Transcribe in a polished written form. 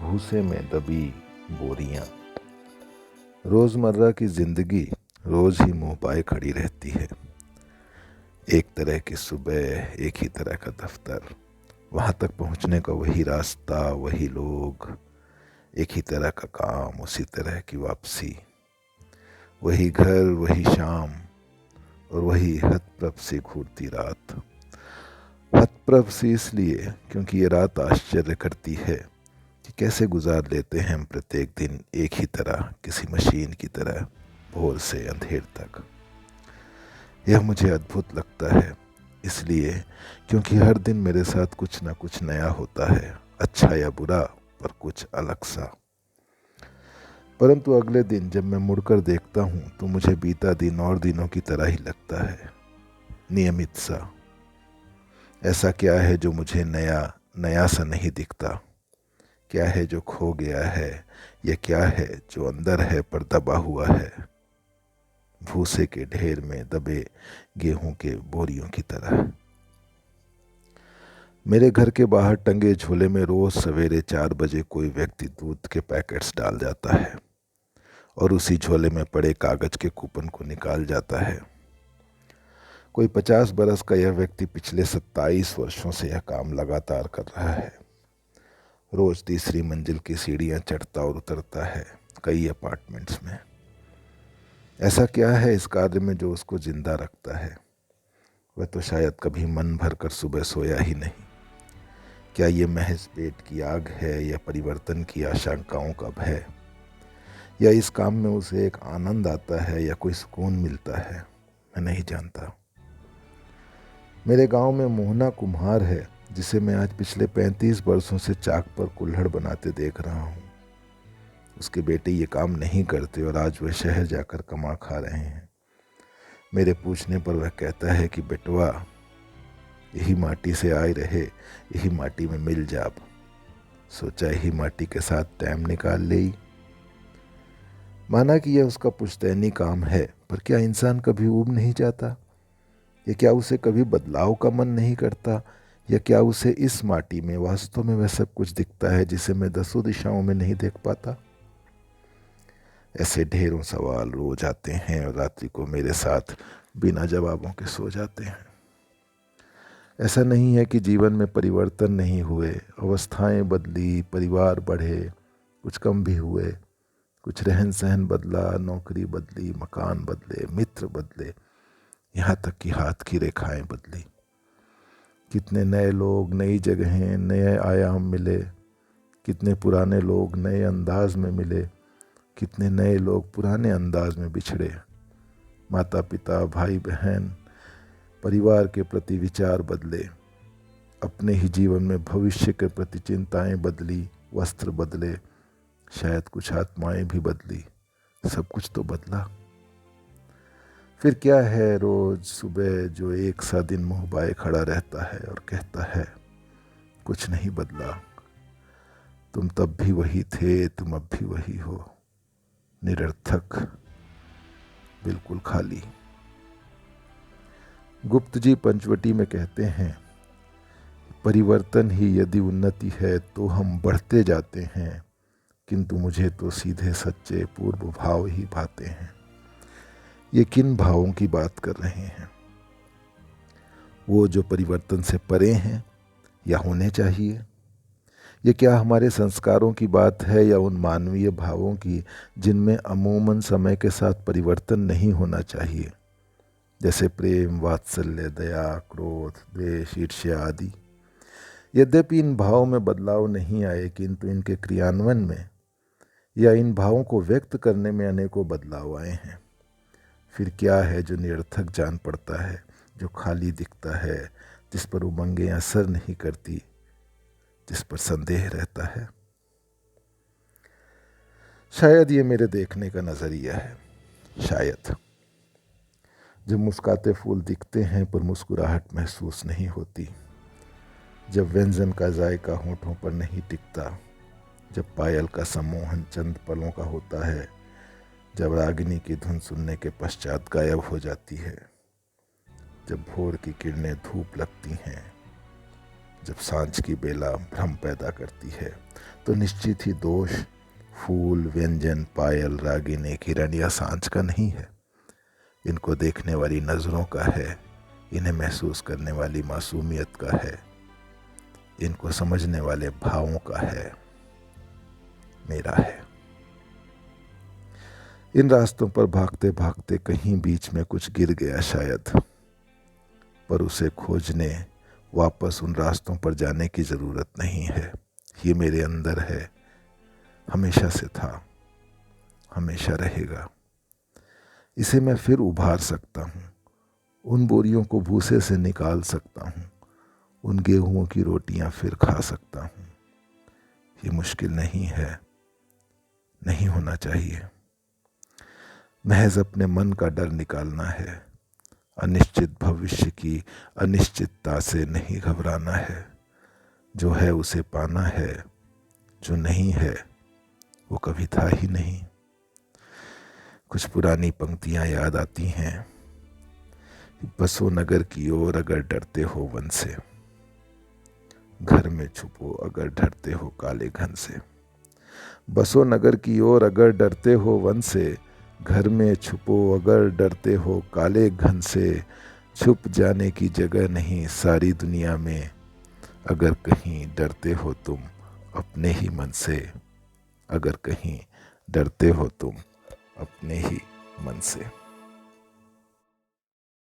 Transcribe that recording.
भूसे में दबी बोरियां। रोजमर्रा की जिंदगी रोज ही मुंह पाए खड़ी रहती है। एक तरह की सुबह, एक ही तरह का दफ्तर, वहां तक पहुंचने का वही रास्ता, वही लोग, एक ही तरह का काम, उसी तरह की वापसी, वही घर, वही शाम और वही हतप्रभ सी घूरती रात। हतप्रभ सी इसलिए क्योंकि ये रात आश्चर्य करती है कि कैसे गुजार लेते हैं हम प्रत्येक दिन एक ही तरह, किसी मशीन की तरह, भोर से अंधेर तक। यह मुझे अद्भुत लगता है, इसलिए क्योंकि हर दिन मेरे साथ कुछ ना कुछ नया होता है, अच्छा या बुरा, पर कुछ अलग सा। परंतु अगले दिन जब मैं मुड़कर देखता हूँ तो मुझे बीता दिन और दिनों की तरह ही लगता है, नियमित सा। ऐसा क्या है जो मुझे नया नया सा नहीं दिखता? क्या है जो खो गया है, या क्या है जो अंदर है पर दबा हुआ है, भूसे के ढेर में दबे गेहूं के बोरियों की तरह? मेरे घर के बाहर टंगे झोले में रोज सवेरे 4 बजे कोई व्यक्ति दूध के पैकेट्स डाल जाता है और उसी झोले में पड़े कागज के कूपन को निकाल जाता है। कोई 50 बरस का यह व्यक्ति पिछले 27 वर्षों से यह काम लगातार कर रहा है। रोज तीसरी मंजिल की सीढ़ियां चढ़ता और उतरता है, कई अपार्टमेंट्स में। ऐसा क्या है इस कार्य में जो उसको जिंदा रखता है? वह तो शायद कभी मन भर कर सुबह सोया ही नहीं। क्या ये महज पेट की आग है, या परिवर्तन की आशंकाओं का भय, या इस काम में उसे एक आनंद आता है, या कोई सुकून मिलता है? मैं नहीं जानता। मेरे गांव में मोहना कुम्हार है, जिसे मैं आज पिछले 35 वर्षों से चाक पर कुल्हड़ बनाते देख रहा हूँ। उसके बेटे ये काम नहीं करते और आज वह शहर जाकर कमा खा रहे हैं। मेरे पूछने पर वह कहता है कि बेटवा, यही माटी से आए रहे, यही माटी में मिल जाब। सोचा यही माटी के साथ टाइम निकाल ले। माना कि यह उसका पुश्तैनी काम है, पर क्या इंसान कभी ऊब नहीं जाता? या क्या उसे कभी बदलाव का मन नहीं करता? या क्या उसे इस माटी में वास्तव में वह सब कुछ दिखता है जिसे मैं 10 दिशाओं में नहीं देख पाता? ऐसे ढेरों सवाल रोज आते हैं और रात्रि को मेरे साथ बिना जवाबों के सो जाते हैं। ऐसा नहीं है कि जीवन में परिवर्तन नहीं हुए, अवस्थाएं बदली, परिवार बढ़े, कुछ कम भी हुए, कुछ रहन सहन बदला, नौकरी बदली, मकान बदले, मित्र बदले, यहाँ तक कि हाथ की रेखाएं बदली। कितने नए लोग, नई जगहें, नए आयाम मिले। कितने पुराने लोग नए अंदाज में मिले, कितने नए लोग पुराने अंदाज में बिछड़े। माता पिता, भाई बहन, परिवार के प्रति विचार बदले, अपने ही जीवन में भविष्य के प्रति चिंताएं बदली, वस्त्र बदले, शायद कुछ आत्माएं भी बदली। सब कुछ तो बदला। फिर क्या है रोज सुबह जो एक सा दिन मुंह बाए खड़ा रहता है और कहता है, कुछ नहीं बदला, तुम तब भी वही थे, तुम अब भी वही हो। निरर्थक, बिल्कुल खाली। गुप्त जी पंचवटी में कहते हैं, परिवर्तन ही यदि उन्नति है तो हम बढ़ते जाते हैं, किंतु मुझे तो सीधे सच्चे पूर्व भाव ही भाते हैं। ये किन भावों की बात कर रहे हैं? वो जो परिवर्तन से परे हैं, या होने चाहिए? ये क्या हमारे संस्कारों की बात है, या उन मानवीय भावों की जिनमें अमूमन समय के साथ परिवर्तन नहीं होना चाहिए, जैसे प्रेम, वात्सल्य, दया, क्रोध, द्वेष, ईर्ष्या आदि? यद्यपि इन भावों में बदलाव नहीं आए, किंतु इनके क्रियान्वयन में या इन भावों को व्यक्त करने में अनेकों बदलाव आए हैं। फिर क्या है जो निरर्थक जान पड़ता है, जो खाली दिखता है, जिस पर उमंगें असर नहीं करती, जिस पर संदेह रहता है? शायद ये मेरे देखने का नजरिया है। शायद जब मुस्कुराते फूल दिखते हैं पर मुस्कुराहट महसूस नहीं होती, जब व्यंजन का जायका होठों पर नहीं टिकता, जब पायल का सम्मोहन चंद पलों का होता है, जब रागिनी की धुन सुनने के पश्चात गायब हो जाती है, जब भोर की किरणें धूप लगती हैं, जब सांझ की बेला भ्रम पैदा करती है तो निश्चित ही दोष फूल, व्यंजन, पायल, रागिनी, किरण या सांझ का नहीं है। इनको देखने वाली नज़रों का है, इन्हें महसूस करने वाली मासूमियत का है, इनको समझने वाले भावों का है, मेरा है। इन रास्तों पर भागते भागते कहीं बीच में कुछ गिर गया शायद, पर उसे खोजने वापस उन रास्तों पर जाने की ज़रूरत नहीं है। ये मेरे अंदर है, हमेशा से था, हमेशा रहेगा। इसे मैं फिर उभार सकता हूँ, उन बोरियों को भूसे से निकाल सकता हूँ, उन गेहूं की रोटियां फिर खा सकता हूँ। ये मुश्किल नहीं है, नहीं होना चाहिए। महज अपने मन का डर निकालना है, अनिश्चित भविष्य की अनिश्चितता से नहीं घबराना है। जो है उसे पाना है, जो नहीं है वो कभी था ही नहीं। कुछ पुरानी पंक्तियां याद आती हैं। बसो नगर की ओर अगर डरते हो वन से, घर में छुपो अगर डरते हो काले घन से। बसो नगर की ओर अगर डरते हो वन से, घर में छुपो अगर डरते हो काले घन से। छुप जाने की जगह नहीं सारी दुनिया में, अगर कहीं डरते हो तुम अपने ही मन से। अगर कहीं डरते हो तुम अपने ही मन से।